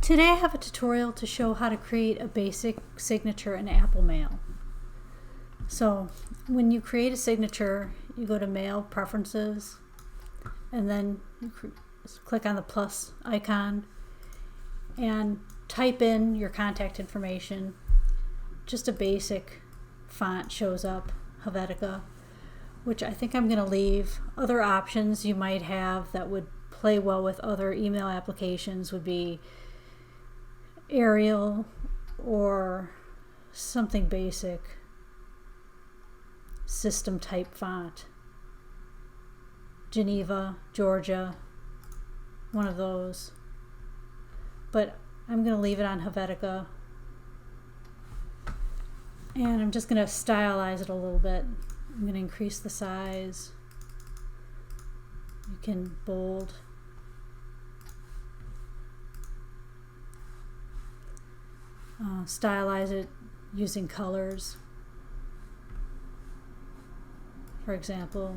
Today I have a tutorial to show how to create a basic signature in Apple Mail. So when you create a signature, you go to Mail Preferences, and then you click on the plus icon and type in your contact information. Just a basic font shows up, Helvetica, which I think I'm going to leave. Other options you might have that would play well with other email applications would be Arial or something basic, system type font, Geneva, Georgia, one of those. But I'm going to leave it on Helvetica, and I'm just going to stylize it a little bit. I'm going to increase the size. You can bold. Stylize it using colors. For example,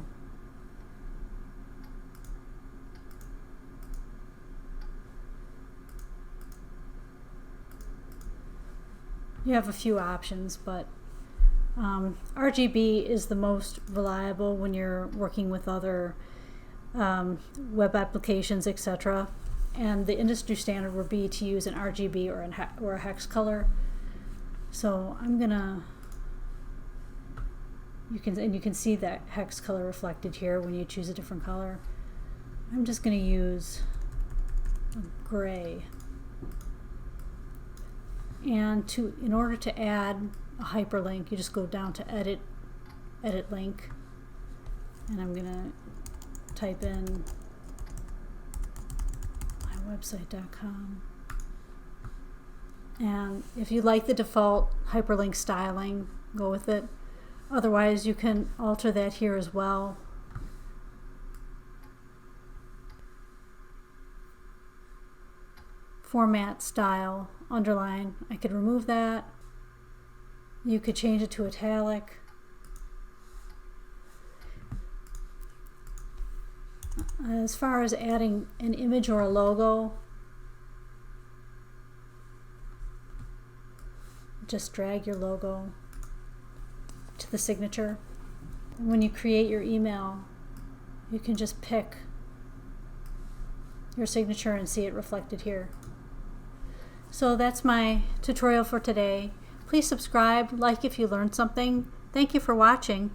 you have a few options, but RGB is the most reliable when you're working with other web applications, etc. And the industry standard would be to use an RGB or a hex color. So I'm gonna, you can see that hex color reflected here when you choose a different color. I'm just gonna use a gray. And in order to add a hyperlink, you just go down to edit link, and I'm gonna type in website.com. And if you like the default hyperlink styling, go with it. Otherwise, you can alter that here as well. Format, style, underline. I could remove that. You could change it to italic. As far as adding an image or a logo, just drag your logo to the signature. When you create your email, you can just pick your signature and see it reflected here. So that's my tutorial for today. Please subscribe, like if you learned something. Thank you for watching.